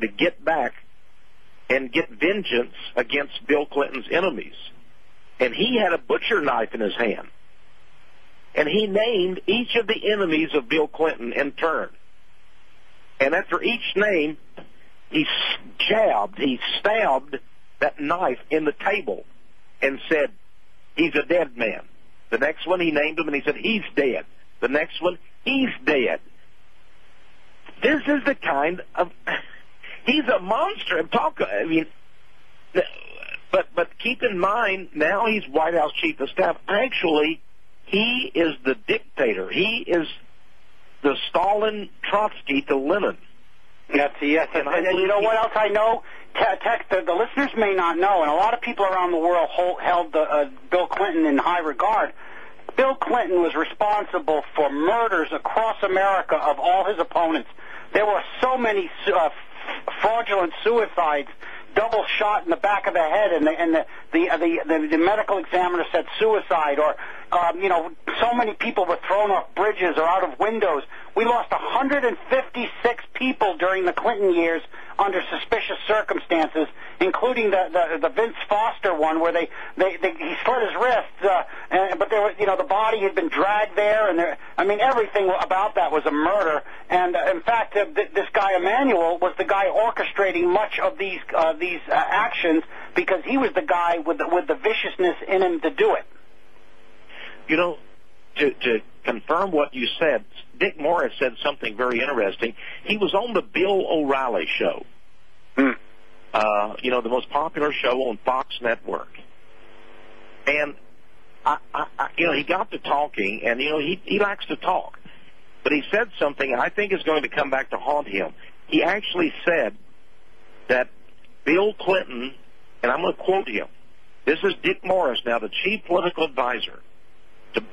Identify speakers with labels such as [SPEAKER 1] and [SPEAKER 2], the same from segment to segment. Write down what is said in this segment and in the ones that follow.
[SPEAKER 1] to get back and get vengeance against Bill Clinton's enemies. And he had a butcher knife in his hand. And he named each of the enemies of Bill Clinton in turn. And after each name, he stabbed that knife in the table and said, he's a dead man. The next one, he named him and he said, he's dead. The next one, he's dead. This is the kind of... He's a monster. But keep in mind, now he's White House Chief of Staff. Actually, he is the dictator. He is the Stalin Trotsky to Lenin.
[SPEAKER 2] Yes. And you know what else I know? Tex, the listeners may not know, and a lot of people around the world held Bill Clinton in high regard. Bill Clinton was responsible for murders across America of all his opponents. There were so many fraudulent suicides, double shot in the back of the head, and the medical examiner said suicide, or so many people were thrown off bridges or out of windows. We lost 156 people during the Clinton years under suspicious circumstances, including the Vince Foster one where he slit his wrist, but there was, the body had been dragged there, and everything about that was a murder. And in fact, this guy Emanuel was the guy orchestrating much of these actions, because he was the guy with the viciousness in him to do it.
[SPEAKER 1] To confirm what you said, Dick Morris said something very interesting. He was on the Bill O'Reilly show, the most popular show on Fox Network. And, he got to talking, and, he likes to talk. But he said something I think is going to come back to haunt him. He actually said that Bill Clinton, and I'm going to quote him, this is Dick Morris now, the chief political advisor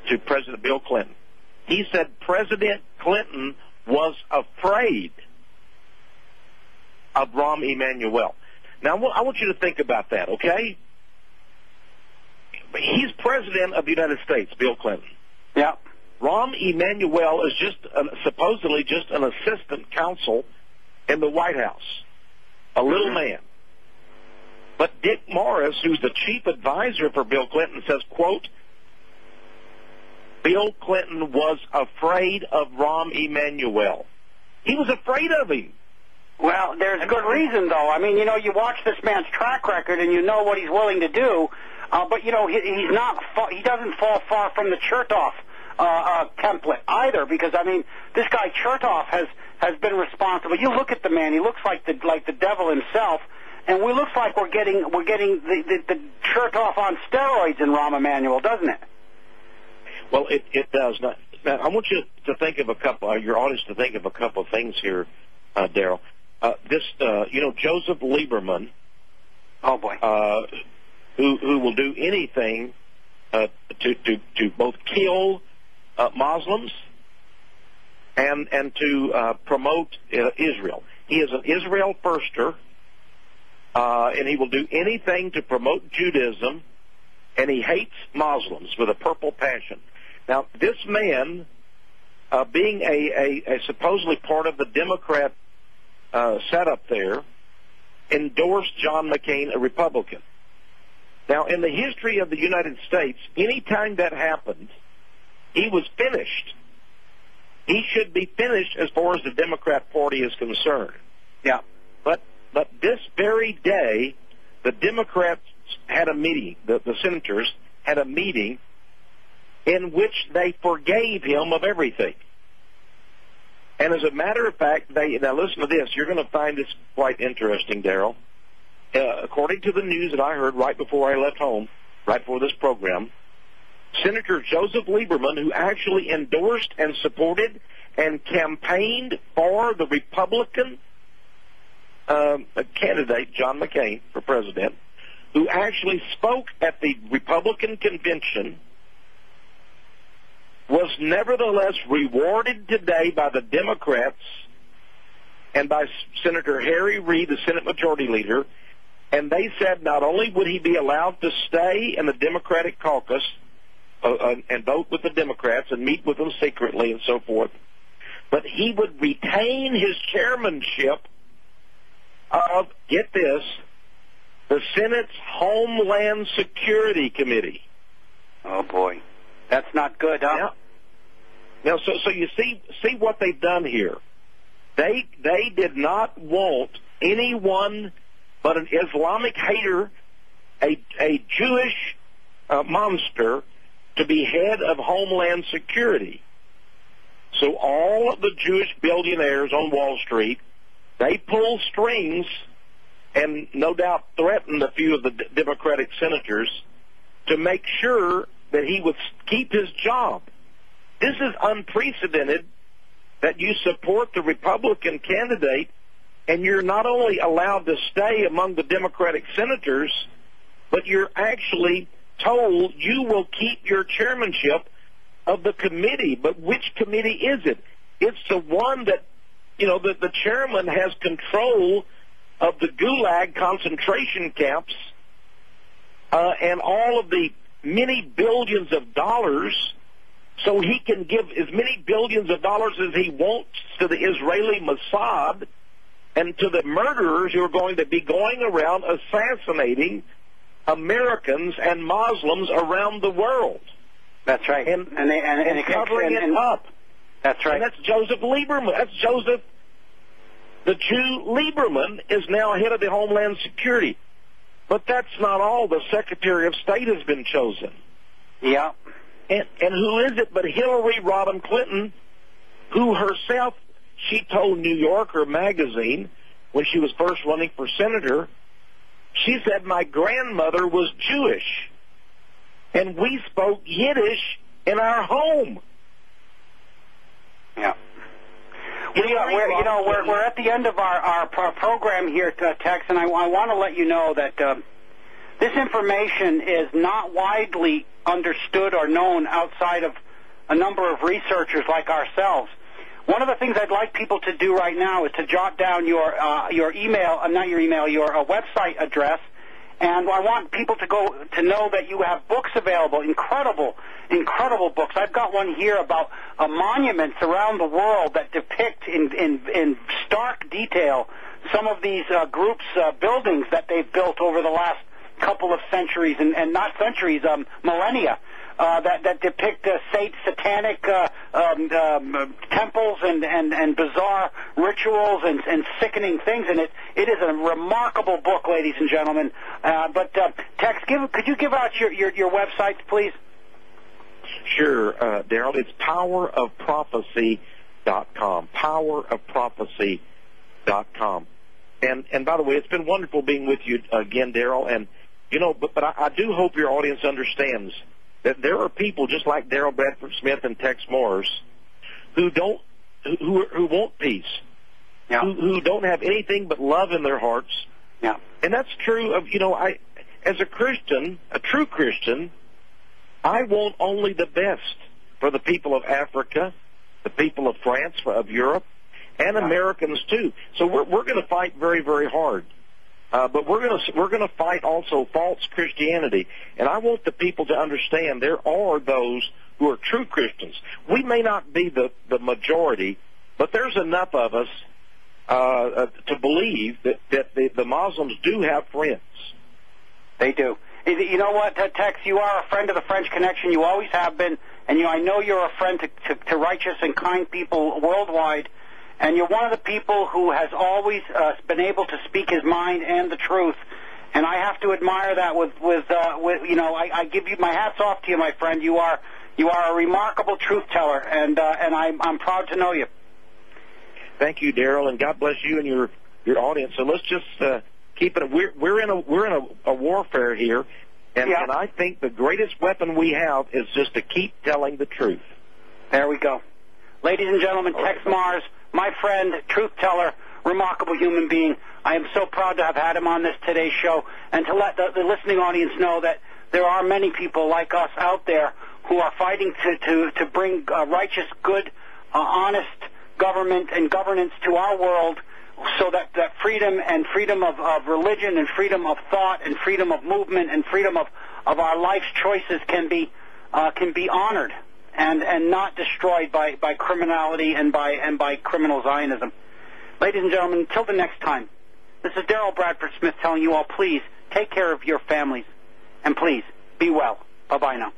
[SPEAKER 1] to President Bill Clinton. He said President Clinton was afraid of Rahm Emanuel. Now, I want you to think about that, okay? He's President of the United States, Bill Clinton.
[SPEAKER 2] Yeah.
[SPEAKER 1] Rahm Emanuel is supposedly just an assistant counsel in the White House, a little man. But Dick Morris, who's the chief advisor for Bill Clinton, says, quote, Bill Clinton was afraid of Rahm Emanuel. He was afraid of him.
[SPEAKER 2] Well, there's good reason, though. You watch this man's track record and you know what he's willing to do, but he doesn't fall far from the Chertoff template either, because this guy Chertoff has been responsible. You look at the man; he looks like the devil himself, and we looks like we're getting the Chertoff on steroids in Rahm Emanuel, doesn't it?
[SPEAKER 1] Well, it does. Now, I want you to think of your audience to think of a couple of things here, Daryl. Joseph Lieberman.
[SPEAKER 2] Oh boy.
[SPEAKER 1] Who will do anything to both kill Muslims and to promote Israel. He is an Israel firster, and he will do anything to promote Judaism, and he hates Muslims with a purple passion. Now, this man, being a supposedly part of the Democrat setup there, endorsed John McCain, a Republican. Now, in the history of the United States, any time that happened, he was finished. He should be finished as far as the Democrat Party is concerned.
[SPEAKER 2] Yeah.
[SPEAKER 1] But this very day, the Democrats had a meeting, the senators had a meeting in which they forgave him of everything. And as a matter of fact, now listen to this. You're going to find this quite interesting, Daryl. According to the news that I heard right before I left home, right before this program, Senator Joseph Lieberman, who actually endorsed and supported and campaigned for the Republican candidate, John McCain, for president, who actually spoke at the Republican convention, was nevertheless rewarded today by the Democrats and by Senator Harry Reid, the Senate Majority Leader, and they said not only would he be allowed to stay in the Democratic caucus and vote with the Democrats and meet with them secretly and so forth, but he would retain his chairmanship of, get this, the Senate's Homeland Security Committee.
[SPEAKER 2] Oh, boy. That's not good, huh?
[SPEAKER 1] Yeah. Now, so you see what they've done here. They did not want anyone but an Islamic hater, a Jewish monster, to be head of Homeland Security. So all of the Jewish billionaires on Wall Street, they pull strings and no doubt threatened a few of the Democratic senators to make sure that he would keep his job. This is unprecedented, that you support the Republican candidate and you're not only allowed to stay among the Democratic senators, but you're actually told you will keep your chairmanship of the committee. But which committee is it? It's the one that, the chairman has control of the Gulag concentration camps and all of the many billions of dollars, so he can give as many billions of dollars as he wants to the Israeli Mossad and to the murderers who are going to be going around assassinating Americans and Muslims around the world.
[SPEAKER 2] That's right.
[SPEAKER 1] And covering it up.
[SPEAKER 2] That's right.
[SPEAKER 1] And that's Joseph Lieberman. That's Joseph, the Jew Lieberman, is now head of the Homeland Security. But that's not all. The Secretary of State has been chosen.
[SPEAKER 2] Yeah.
[SPEAKER 1] And who is it but Hillary Rodham Clinton, who herself, she told New Yorker magazine when she was first running for senator, she said, my grandmother was Jewish, and we spoke Yiddish in our home.
[SPEAKER 2] Yeah. We're at the end of our program here, Tex, and I want to let you know that this information is not widely understood or known outside of a number of researchers like ourselves. One of the things I'd like people to do right now is to jot down your email, your website address, and I want people to know that you have books available, incredible books. I've got one here about monuments around the world that depict in stark detail some of these groups' buildings that they've built over the last couple of centuries, and not centuries, millennia, that depict satanic temples and bizarre rituals and sickening things. And it is a remarkable book, ladies and gentlemen. But Tex, could you give out your websites, please?
[SPEAKER 1] Sure, Daryl. It's powerofprophecy.com. Powerofprophecy.com. And by the way, it's been wonderful being with you again, Daryl. And but I do hope your audience understands that there are people just like Daryl Bradford Smith and Texe Marrs who want peace,
[SPEAKER 2] yeah.
[SPEAKER 1] who don't have anything but love in their hearts.
[SPEAKER 2] Yeah.
[SPEAKER 1] And that's true of, as a Christian, a true Christian, I want only the best for the people of Africa, the people of France, of Europe, and Americans too. So we're going to fight very, very hard. But we're going to fight also false Christianity. And I want the people to understand there are those who are true Christians. We may not be the majority, but there's enough of us to believe that the Muslims do have friends.
[SPEAKER 2] They do. You know what, Tex? You are a friend of the French Connection. You always have been, and I know you're a friend to righteous and kind people worldwide. And you're one of the people who has always been able to speak his mind and the truth. And I have to admire that I give you my hats off to you, my friend. You are a remarkable truth teller, and I'm proud to know you.
[SPEAKER 1] Thank you, Daryl, and God bless you and your audience. So let's just keep it. We're in a warfare here, and I think the greatest weapon we have is just to keep telling the truth.
[SPEAKER 2] There we go. Ladies and gentlemen, Texe Marrs, my friend, truth teller, remarkable human being. I am so proud to have had him on this today's show, and to let the listening audience know that there are many people like us out there who are fighting to bring righteous, good, honest government and governance to our world, so that freedom of religion and freedom of thought and freedom of movement and freedom of our life's choices can be honored and not destroyed by criminality and by criminal Zionism. Ladies and gentlemen, until the next time, This is Daryl Bradford Smith telling you all, please take care of your families, and please be well. Bye-bye now.